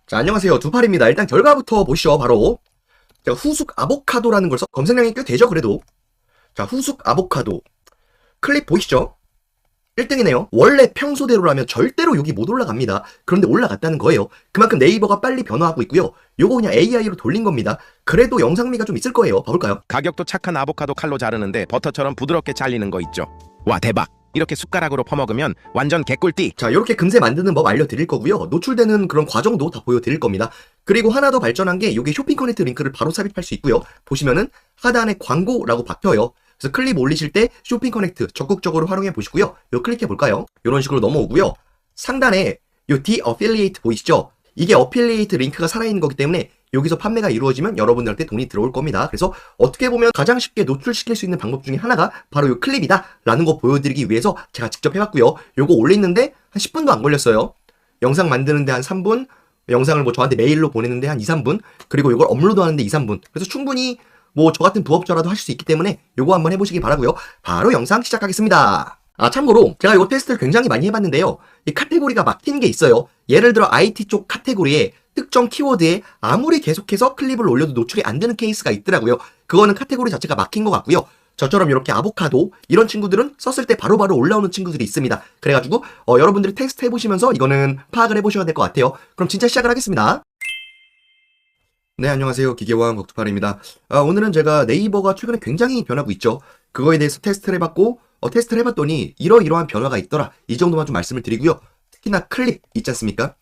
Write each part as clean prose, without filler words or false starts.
자, 안녕하세요. 두팔입니다. 일단 결과부터 보시죠. 바로 제가 후숙 아보카도라는 걸 검색량이 꽤 되죠, 그래도. 자, 후숙 아보카도 클립 보이시죠? 1등이네요. 원래 평소대로라면 절대로 여기 못 올라갑니다. 그런데 올라갔다는 거예요. 그만큼 네이버가 빨리 변화하고 있고요. 요거 그냥 AI로 돌린 겁니다. 그래도 영상미가 좀 있을 거예요. 봐볼까요? 가격도 착한 아보카도 칼로 자르는데 버터처럼 부드럽게 잘리는 거 있죠. 와, 대박. 이렇게 숟가락으로 퍼먹으면 완전 개꿀띠. 자, 이렇게 금세 만드는 법 알려드릴 거고요. 노출되는 그런 과정도 다 보여드릴 겁니다. 그리고 하나 더 발전한 게 이게 쇼핑 커넥트 링크를 바로 삽입할 수 있고요. 보시면은 하단에 광고라고 박혀요. 그래서 클립 올리실 때 쇼핑 커넥트 적극적으로 활용해 보시고요. 요 클릭해 볼까요? 이런 식으로 넘어오고요. 상단에 요 디 어필리에이트 보이시죠? 이게 어필리에이트 링크가 살아있는 거기 때문에 여기서 판매가 이루어지면 여러분들한테 돈이 들어올 겁니다. 그래서 어떻게 보면 가장 쉽게 노출시킬 수 있는 방법 중에 하나가 바로 이 클립이다 라는 거 보여드리기 위해서 제가 직접 해봤고요. 요거 올리는데 한 10분도 안 걸렸어요. 영상 만드는데 한 3분, 영상을 뭐 저한테 메일로 보내는데 한 2, 3분, 그리고 이걸 업로드 하는데 2, 3분. 그래서 충분히 뭐 저 같은 부업자라도 하실 수 있기 때문에 요거 한번 해보시기 바라고요. 바로 영상 시작하겠습니다. 아, 참고로 제가 이거 테스트를 굉장히 많이 해봤는데요. 이 카테고리가 막힌 게 있어요. 예를 들어 IT 쪽 카테고리에 특정 키워드에 아무리 계속해서 클립을 올려도 노출이 안 되는 케이스가 있더라고요. 그거는 카테고리 자체가 막힌 것 같고요. 저처럼 이렇게 아보카도 이런 친구들은 썼을 때 바로바로 올라오는 친구들이 있습니다. 그래가지고 여러분들이 테스트 해보시면서 이거는 파악을 해보셔야 될 것 같아요. 그럼 진짜 시작을 하겠습니다. 네, 안녕하세요. 기계왕 벅투팔입니다. 오늘은 제가 네이버가 최근에 굉장히 변하고 있죠. 그거에 대해서 테스트를 해봤고 테스트를 해봤더니 이러이러한 변화가 있더라. 이 정도만 좀 말씀을 드리고요. 특히나 클립 있지 않습니까?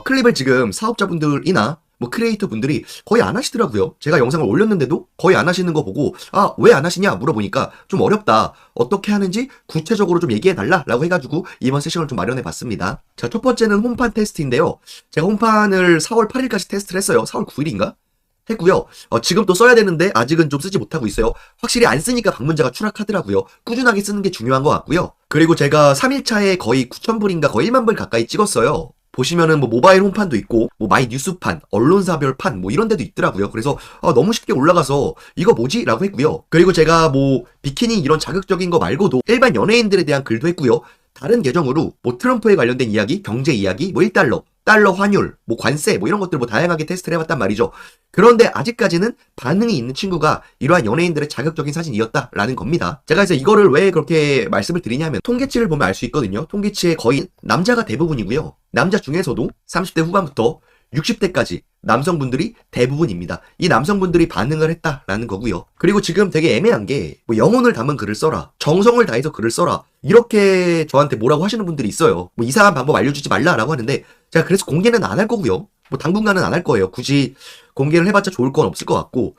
클립을 지금 사업자분들이나 뭐 크리에이터 분들이 거의 안 하시더라고요. 제가 영상을 올렸는데도 거의 안 하시는 거 보고 왜 안 하시냐 물어보니까 좀 어렵다. 어떻게 하는지 구체적으로 좀 얘기해달라 라고 해가지고 이번 세션을 좀 마련해 봤습니다. 자, 첫 번째는 홈판 테스트인데요. 제가 홈판을 4월 8일까지 테스트를 했어요. 4월 9일인가? 했고요. 지금 또 써야 되는데 아직은 좀 쓰지 못하고 있어요. 확실히 안 쓰니까 방문자가 추락하더라고요. 꾸준하게 쓰는 게 중요한 것 같고요. 그리고 제가 3일차에 거의 9,000불인가 거의 1만 불 가까이 찍었어요. 보시면은 뭐 모바일 홈판도 있고 뭐 마이 뉴스판, 언론사별판 뭐 이런 데도 있더라고요. 그래서 너무 쉽게 올라가서 이거 뭐지? 라고 했고요. 그리고 제가 뭐 비키니 이런 자극적인 거 말고도 일반 연예인들에 대한 글도 했고요. 다른 계정으로 뭐 트럼프에 관련된 이야기, 경제 이야기, 뭐 1달러, 달러 환율, 뭐 관세, 뭐 이런 것들 뭐 다양하게 테스트를 해봤단 말이죠. 그런데 아직까지는 반응이 있는 친구가 이러한 연예인들의 자극적인 사진이었다라는 겁니다. 제가 그래서 이거를 왜 그렇게 말씀을 드리냐면 통계치를 보면 알 수 있거든요. 통계치에 거의 남자가 대부분이고요. 남자 중에서도 30대 후반부터 60대까지 남성분들이 대부분입니다. 이 남성분들이 반응을 했다라는 거고요. 그리고 지금 되게 애매한 게 뭐 영혼을 담은 글을 써라, 정성을 다해서 글을 써라 이렇게 저한테 뭐라고 하시는 분들이 있어요. 뭐 이상한 방법 알려주지 말라라고 하는데 제가 그래서 공개는 안 할 거고요. 뭐 당분간은 안 할 거예요. 굳이 공개를 해봤자 좋을 건 없을 것 같고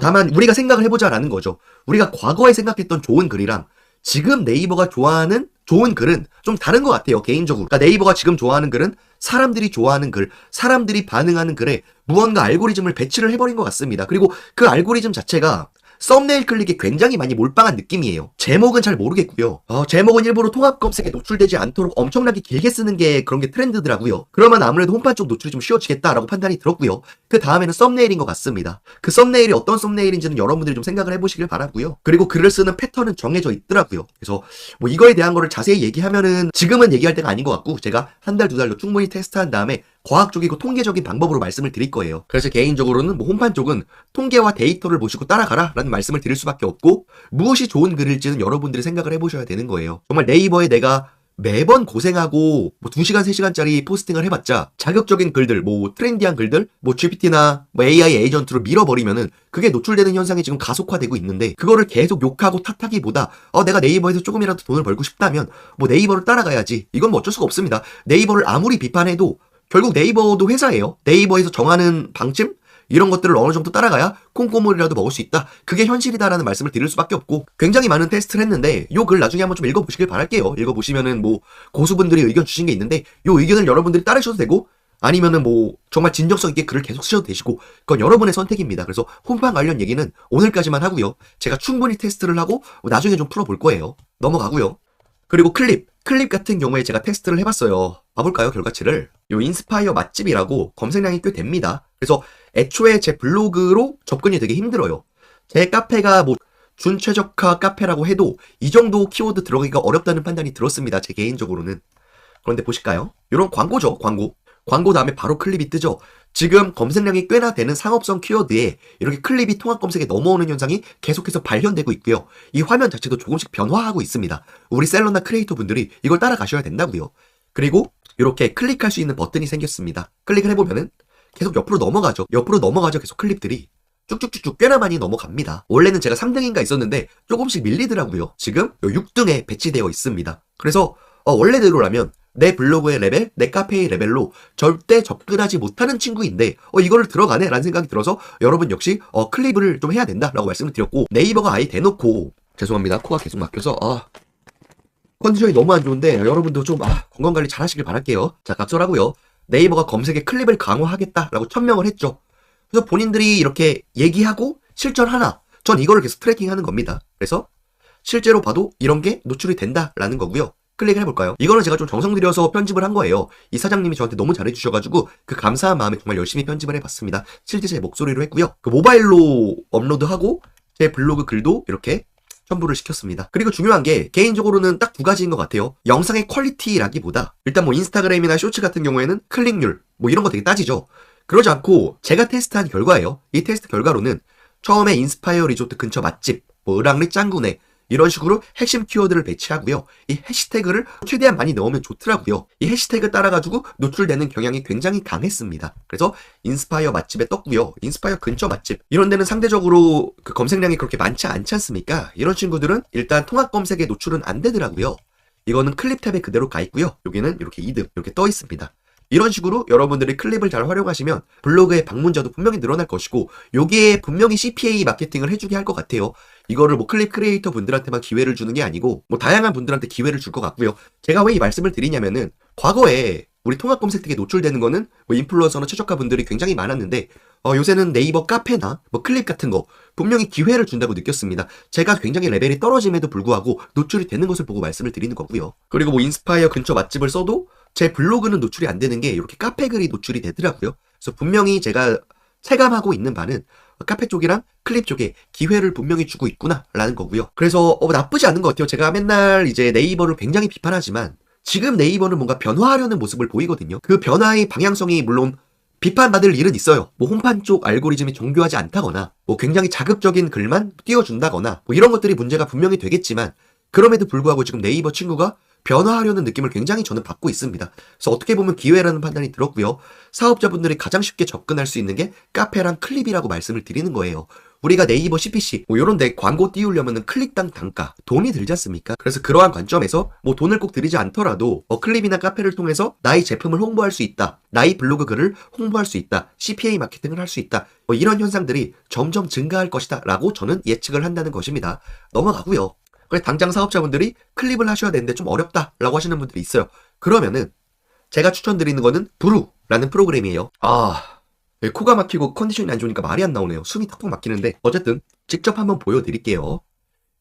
다만 우리가 생각을 해보자라는 거죠. 우리가 과거에 생각했던 좋은 글이랑 지금 네이버가 좋아하는 좋은 글은 좀 다른 것 같아요, 개인적으로. 그러니까 네이버가 지금 좋아하는 글은 사람들이 좋아하는 글, 사람들이 반응하는 글에 무언가 알고리즘을 배치를 해버린 것 같습니다. 그리고 그 알고리즘 자체가 썸네일 클릭에 굉장히 많이 몰빵한 느낌이에요. 제목은 잘 모르겠고요. 제목은 일부러 통합 검색에 노출되지 않도록 엄청나게 길게 쓰는 게 그런 게 트렌드더라고요. 그러면 아무래도 홈판 쪽 노출이 좀 쉬워지겠다라고 판단이 들었고요. 그 다음에는 썸네일인 것 같습니다. 그 썸네일이 어떤 썸네일인지는 여러분들이 좀 생각을 해보시길 바라고요. 그리고 글을 쓰는 패턴은 정해져 있더라고요. 그래서 뭐 이거에 대한 거를 자세히 얘기하면은 지금은 얘기할 때가 아닌 것 같고 제가 한 달, 두 달로 충분히 테스트한 다음에 과학적이고 통계적인 방법으로 말씀을 드릴 거예요. 그래서 개인적으로는 뭐 홈판 쪽은 통계와 데이터를 보시고 따라가라 라는 말씀을 드릴 수밖에 없고 무엇이 좋은 글일지는 여러분들이 생각을 해보셔야 되는 거예요. 정말 네이버에 내가 매번 고생하고 뭐 2시간, 3시간짜리 포스팅을 해봤자 자극적인 글들, 뭐 트렌디한 글들, 뭐 GPT나 뭐 AI 에이전트로 밀어버리면은 그게 노출되는 현상이 지금 가속화되고 있는데 그거를 계속 욕하고 탓하기보다 내가 네이버에서 조금이라도 돈을 벌고 싶다면 뭐 네이버를 따라가야지. 이건 뭐 어쩔 수가 없습니다. 네이버를 아무리 비판해도 결국 네이버도 회사예요. 네이버에서 정하는 방침? 이런 것들을 어느 정도 따라가야 콩고물이라도 먹을 수 있다. 그게 현실이다라는 말씀을 드릴 수밖에 없고 굉장히 많은 테스트를 했는데 요 글 나중에 한번 좀 읽어보시길 바랄게요. 읽어보시면은 뭐 고수분들이 의견 주신 게 있는데 요 의견을 여러분들이 따르셔도 되고 아니면은 뭐 정말 진정성 있게 글을 계속 쓰셔도 되시고 그건 여러분의 선택입니다. 그래서 홈판 관련 얘기는 오늘까지만 하고요. 제가 충분히 테스트를 하고 나중에 좀 풀어볼 거예요. 넘어가고요. 그리고 클립 같은 경우에 제가 테스트를 해봤어요. 봐볼까요, 결과치를? 요 인스파이어 맛집이라고 검색량이 꽤 됩니다. 그래서 애초에 제 블로그로 접근이 되게 힘들어요. 제 카페가 뭐 준최적화 카페라고 해도 이 정도 키워드 들어가기가 어렵다는 판단이 들었습니다. 제 개인적으로는. 그런데 보실까요? 이런 광고죠, 광고. 광고 다음에 바로 클립이 뜨죠. 지금 검색량이 꽤나 되는 상업성 키워드에 이렇게 클립이 통합 검색에 넘어오는 현상이 계속해서 발현되고 있고요. 이 화면 자체도 조금씩 변화하고 있습니다. 우리 셀러나 크리에이터 분들이 이걸 따라가셔야 된다고요. 그리고 이렇게 클릭할 수 있는 버튼이 생겼습니다. 클릭을 해보면은 계속 옆으로 넘어가죠. 옆으로 넘어가죠. 계속 클립들이. 쭉쭉쭉쭉 꽤나 많이 넘어갑니다. 원래는 제가 3등인가 있었는데 조금씩 밀리더라고요. 지금 6등에 배치되어 있습니다. 그래서 원래대로라면 내 블로그의 레벨, 내 카페의 레벨로 절대 접근하지 못하는 친구인데 이거를 들어가네 라는 생각이 들어서 여러분 역시 클립을 좀 해야 된다라고 말씀을 드렸고, 네이버가 아예 대놓고, 죄송합니다, 코가 계속 막혀서 컨디션이 너무 안 좋은데 여러분도 좀 건강관리 잘 하시길 바랄게요. 자, 각설하고요. 네이버가 검색에 클립을 강화하겠다라고 천명을 했죠. 그래서 본인들이 이렇게 얘기하고 실전하나, 전 이거를 계속 트래킹하는 겁니다. 그래서 실제로 봐도 이런 게 노출이 된다라는 거고요. 클릭을 해볼까요? 이거는 제가 좀 정성 들여서 편집을 한 거예요. 이 사장님이 저한테 너무 잘해주셔가지고 그 감사한 마음에 정말 열심히 편집을 해봤습니다. 실제 제 목소리로 했고요. 그 모바일로 업로드하고 제 블로그 글도 이렇게 첨부를 시켰습니다. 그리고 중요한 게 개인적으로는 딱 두 가지인 것 같아요. 영상의 퀄리티라기보다 일단 뭐 인스타그램이나 쇼츠 같은 경우에는 클릭률 뭐 이런 거 되게 따지죠. 그러지 않고 제가 테스트한 결과예요. 이 테스트 결과로는 처음에 인스파이어 리조트 근처 맛집, 뭐 을왕리 짱구네 이런 식으로 핵심 키워드를 배치하고요. 이 해시태그를 최대한 많이 넣으면 좋더라고요. 이 해시태그 따라가지고 노출되는 경향이 굉장히 강했습니다. 그래서 인스파이어 맛집에 떴고요. 인스파이어 근처 맛집 이런 데는 상대적으로 그 검색량이 그렇게 많지 않지 않습니까? 이런 친구들은 일단 통합 검색에 노출은 안 되더라고요. 이거는 클립 탭에 그대로 가 있고요. 여기는 이렇게 2등 이렇게 떠 있습니다. 이런 식으로 여러분들이 클립을 잘 활용하시면 블로그의 방문자도 분명히 늘어날 것이고, 여기에 분명히 CPA 마케팅을 해주게 할 것 같아요. 이거를 뭐 클립 크리에이터 분들한테만 기회를 주는 게 아니고 뭐 다양한 분들한테 기회를 줄 것 같고요. 제가 왜 이 말씀을 드리냐면은 과거에 우리 통합 검색되게 노출되는 거는 뭐 인플루언서나 최저가 분들이 굉장히 많았는데 요새는 네이버 카페나 뭐 클립 같은 거 분명히 기회를 준다고 느꼈습니다. 제가 굉장히 레벨이 떨어짐에도 불구하고 노출이 되는 것을 보고 말씀을 드리는 거고요. 그리고 뭐 인스파이어 근처 맛집을 써도 제 블로그는 노출이 안 되는 게 이렇게 카페 글이 노출이 되더라고요. 그래서 분명히 제가 체감하고 있는 바는 카페 쪽이랑 클립 쪽에 기회를 분명히 주고 있구나라는 거고요. 그래서 나쁘지 않은 것 같아요. 제가 맨날 이제 네이버를 굉장히 비판하지만 지금 네이버는 뭔가 변화하려는 모습을 보이거든요. 그 변화의 방향성이 물론 비판받을 일은 있어요. 뭐 홈판 쪽 알고리즘이 정교하지 않다거나 뭐 굉장히 자극적인 글만 띄워준다거나 뭐 이런 것들이 문제가 분명히 되겠지만, 그럼에도 불구하고 지금 네이버 친구가 변화하려는 느낌을 굉장히 저는 받고 있습니다. 그래서 어떻게 보면 기회라는 판단이 들었고요. 사업자분들이 가장 쉽게 접근할 수 있는 게 카페랑 클립이라고 말씀을 드리는 거예요. 우리가 네이버 CPC 뭐 이런 데 광고 띄우려면 클릭당 단가 돈이 들지 않습니까? 그래서 그러한 관점에서 뭐 돈을 꼭 들이지 않더라도 클립이나 카페를 통해서 나의 제품을 홍보할 수 있다, 나의 블로그 글을 홍보할 수 있다, CPA 마케팅을 할 수 있다, 뭐 이런 현상들이 점점 증가할 것이다 라고 저는 예측을 한다는 것입니다. 넘어가고요. 그래서 당장 사업자분들이 클립을 하셔야 되는데 좀 어렵다라고 하시는 분들이 있어요. 그러면은 제가 추천드리는 거는 브루라는 프로그램이에요. 코가 막히고 컨디션이 안 좋으니까 말이 안 나오네요. 숨이 턱턱 막히는데 어쨌든 직접 한번 보여드릴게요.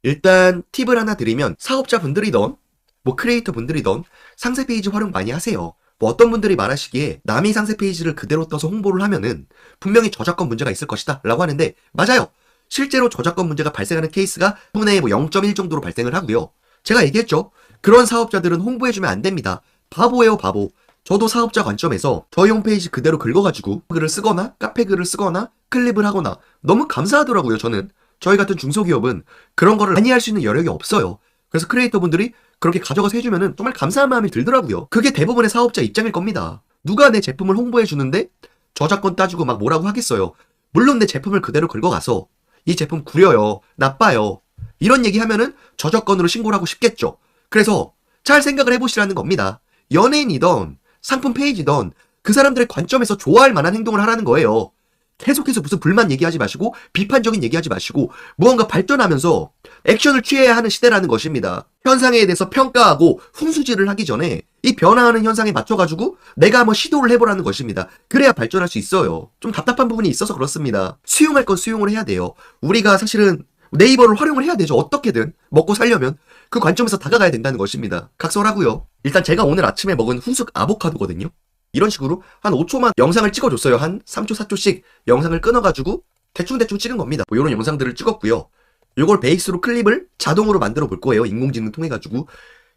일단 팁을 하나 드리면, 사업자분들이던 뭐 크리에이터 분들이던 상세 페이지 활용 많이 하세요. 뭐 어떤 분들이 말하시기에 남이 상세 페이지를 그대로 떠서 홍보를 하면은 분명히 저작권 문제가 있을 것이다 라고 하는데, 맞아요. 실제로 저작권 문제가 발생하는 케이스가 1분의 뭐 0.1 정도로 발생을 하고요. 제가 얘기했죠. 그런 사업자들은 홍보해주면 안 됩니다. 바보예요, 바보. 저도 사업자 관점에서 저희 홈페이지 그대로 긁어가지고 글을 쓰거나 카페 글을 쓰거나 클립을 하거나 너무 감사하더라고요. 저는 저희 같은 중소기업은 그런 거를 많이 할 수 있는 여력이 없어요. 그래서 크리에이터 분들이 그렇게 가져가서 해주면은 정말 감사한 마음이 들더라고요. 그게 대부분의 사업자 입장일 겁니다. 누가 내 제품을 홍보해주는데 저작권 따지고 막 뭐라고 하겠어요. 물론 내 제품을 그대로 긁어가서 이 제품 구려요, 나빠요, 이런 얘기하면은 저작권으로 신고를 하고 싶겠죠. 그래서 잘 생각을 해보시라는 겁니다. 연예인이던 상품 페이지던 그 사람들의 관점에서 좋아할 만한 행동을 하라는 거예요. 계속해서 무슨 불만 얘기하지 마시고 비판적인 얘기하지 마시고 무언가 발전하면서 액션을 취해야 하는 시대라는 것입니다. 현상에 대해서 평가하고 훈수질을 하기 전에 이 변화하는 현상에 맞춰가지고 내가 한번 시도를 해보라는 것입니다. 그래야 발전할 수 있어요. 좀 답답한 부분이 있어서 그렇습니다. 수용할 건 수용을 해야 돼요. 우리가 사실은 네이버를 활용을 해야 되죠. 어떻게든 먹고 살려면 그 관점에서 다가가야 된다는 것입니다. 각설하고요. 일단 제가 오늘 아침에 먹은 후숙 아보카도거든요. 이런 식으로 한 5초만 영상을 찍어줬어요. 한 3초, 4초씩 영상을 끊어가지고 대충대충 찍은 겁니다. 뭐 이런 영상들을 찍었고요. 이걸 베이스로 클립을 자동으로 만들어 볼 거예요. 인공지능 통해가지고.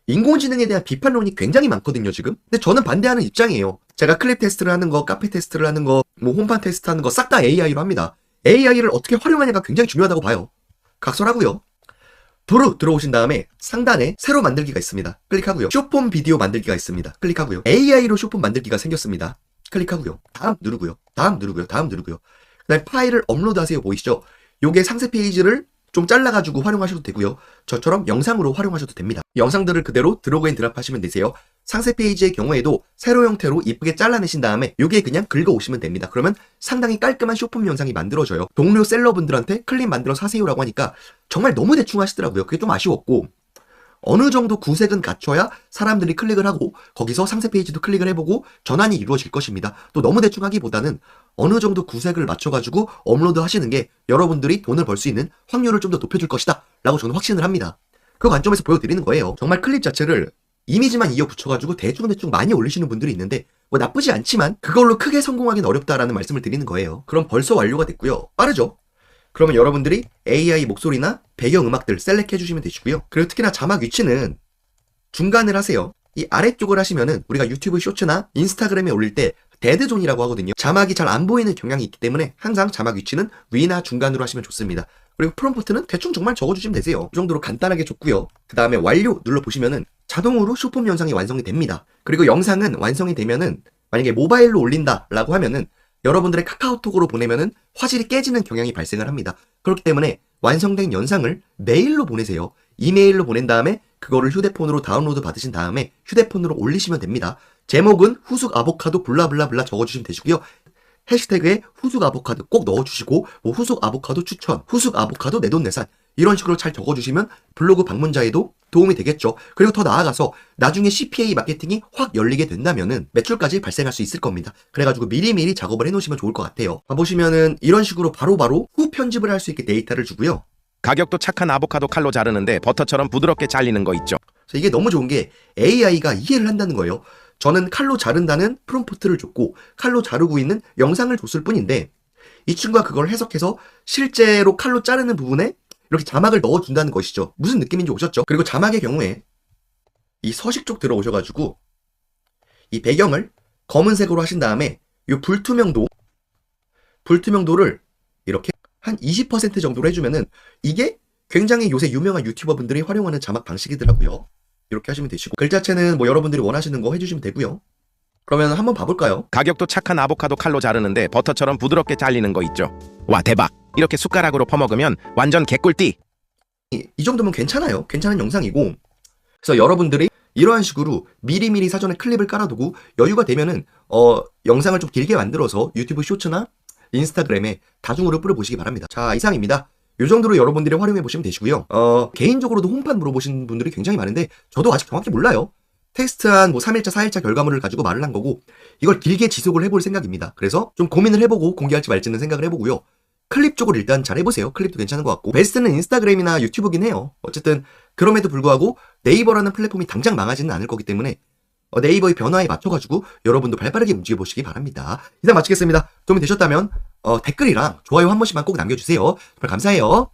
인공지능에 대한 비판론이 굉장히 많거든요, 지금. 근데 저는 반대하는 입장이에요. 제가 클립 테스트를 하는 거, 카페 테스트를 하는 거, 뭐 홈판 테스트 하는 거 싹 다 AI로 합니다. AI를 어떻게 활용하냐가 굉장히 중요하다고 봐요. 각설하고요. 도로 들어오신 다음에 상단에 새로 만들기가 있습니다. 클릭하고요. 쇼폼 비디오 만들기가 있습니다. 클릭하고요. AI로 쇼폼 만들기가 생겼습니다. 클릭하고요. 다음 누르고요. 다음 누르고요. 다음 누르고요. 그다음에 파일을 업로드하세요 보이시죠? 요게 상세 페이지를 좀 잘라가지고 활용하셔도 되고요. 저처럼 영상으로 활용하셔도 됩니다. 영상들을 그대로 드래그 앤 드랍 하시면 되세요. 상세 페이지의 경우에도 세로 형태로 이쁘게 잘라내신 다음에 요게 그냥 긁어오시면 됩니다. 그러면 상당히 깔끔한 쇼폼 영상이 만들어져요. 동료 셀러분들한테 클립 만들어서 하세요라고 하니까 정말 너무 대충 하시더라고요. 그게 좀 아쉬웠고 어느 정도 구색은 갖춰야 사람들이 클릭을 하고 거기서 상세 페이지도 클릭을 해보고 전환이 이루어질 것입니다. 또 너무 대충 하기보다는 어느 정도 구색을 맞춰가지고 업로드 하시는 게 여러분들이 돈을 벌 수 있는 확률을 좀 더 높여줄 것이다 라고 저는 확신을 합니다. 그 관점에서 보여드리는 거예요. 정말 클립 자체를 이미지만 이어 붙여가지고 대충대충 많이 올리시는 분들이 있는데 뭐 나쁘지 않지만 그걸로 크게 성공하기는 어렵다라는 말씀을 드리는 거예요. 그럼 벌써 완료가 됐고요. 빠르죠? 그러면 여러분들이 AI 목소리나 배경음악들 셀렉 해주시면 되시고요. 그리고 특히나 자막 위치는 중간을 하세요. 이 아래쪽을 하시면은 우리가 유튜브 쇼츠나 인스타그램에 올릴 때 데드존이라고 하거든요. 자막이 잘 안 보이는 경향이 있기 때문에 항상 자막 위치는 위나 중간으로 하시면 좋습니다. 그리고 프롬프트는 대충 정말 적어주시면 되세요. 이 정도로 간단하게 좋고요. 그 다음에 완료 눌러보시면은 자동으로 쇼폼 영상이 완성이 됩니다. 그리고 영상은 완성이 되면은 만약에 모바일로 올린다라고 하면은 여러분들의 카카오톡으로 보내면은 화질이 깨지는 경향이 발생을 합니다. 그렇기 때문에 완성된 영상을 메일로 보내세요. 이메일로 보낸 다음에 그거를 휴대폰으로 다운로드 받으신 다음에 휴대폰으로 올리시면 됩니다. 제목은 후숙 아보카도 블라블라블라 적어주시면 되시고요. 해시태그에 후숙 아보카도 꼭 넣어주시고 뭐 후숙 아보카도 추천, 후숙 아보카도 내돈내산 이런 식으로 잘 적어주시면 블로그 방문자에도 도움이 되겠죠. 그리고 더 나아가서 나중에 CPA 마케팅이 확 열리게 된다면은 매출까지 발생할 수 있을 겁니다. 그래가지고 미리미리 작업을 해놓으시면 좋을 것 같아요. 봐보시면은 이런 식으로 바로바로 후 편집을 할 수 있게 데이터를 주고요. 가격도 착한 아보카도 칼로 자르는데 버터처럼 부드럽게 잘리는 거 있죠. 그래서 이게 너무 좋은 게 AI가 이해를 한다는 거예요. 저는 칼로 자른다는 프롬프트를 줬고 칼로 자르고 있는 영상을 줬을 뿐인데 이 친구가 그걸 해석해서 실제로 칼로 자르는 부분에 이렇게 자막을 넣어준다는 것이죠. 무슨 느낌인지 오셨죠? 그리고 자막의 경우에 이 서식 쪽 들어오셔가지고 이 배경을 검은색으로 하신 다음에 이 불투명도를 이렇게 한 20% 정도로 해주면은 이게 굉장히 요새 유명한 유튜버 분들이 활용하는 자막 방식이더라고요. 이렇게 하시면 되시고 글자체는 뭐 여러분들이 원하시는 거 해주시면 되고요. 그러면 한번 봐볼까요? 가격도 착한 아보카도 칼로 자르는데 버터처럼 부드럽게 잘리는 거 있죠. 와 대박! 이렇게 숟가락으로 퍼먹으면 완전 개꿀띠! 이 정도면 괜찮아요. 괜찮은 영상이고 그래서 여러분들이 이러한 식으로 미리미리 사전에 클립을 깔아두고 여유가 되면은 영상을 좀 길게 만들어서 유튜브 쇼츠나 인스타그램에 다중으로 뿌려보시기 바랍니다. 자, 이상입니다. 이 정도로 여러분들이 활용해 보시면 되시고요. 개인적으로도 홈판 물어보신 분들이 굉장히 많은데 저도 아직 정확히 몰라요. 테스트한 뭐 3일차, 4일차 결과물을 가지고 말을 한 거고 이걸 길게 지속을 해볼 생각입니다. 그래서 좀 고민을 해보고 공개할지 말지는 생각을 해보고요. 클립 쪽으로 일단 잘 해보세요. 클립도 괜찮은 것 같고 베스트는 인스타그램이나 유튜브긴 해요. 어쨌든 그럼에도 불구하고 네이버라는 플랫폼이 당장 망하지는 않을 거기 때문에 네이버의 변화에 맞춰가지고 여러분도 발빠르게 움직여보시기 바랍니다. 이상 마치겠습니다. 도움이 되셨다면 댓글이랑 좋아요 한 번씩만 꼭 남겨주세요. 정말 감사해요.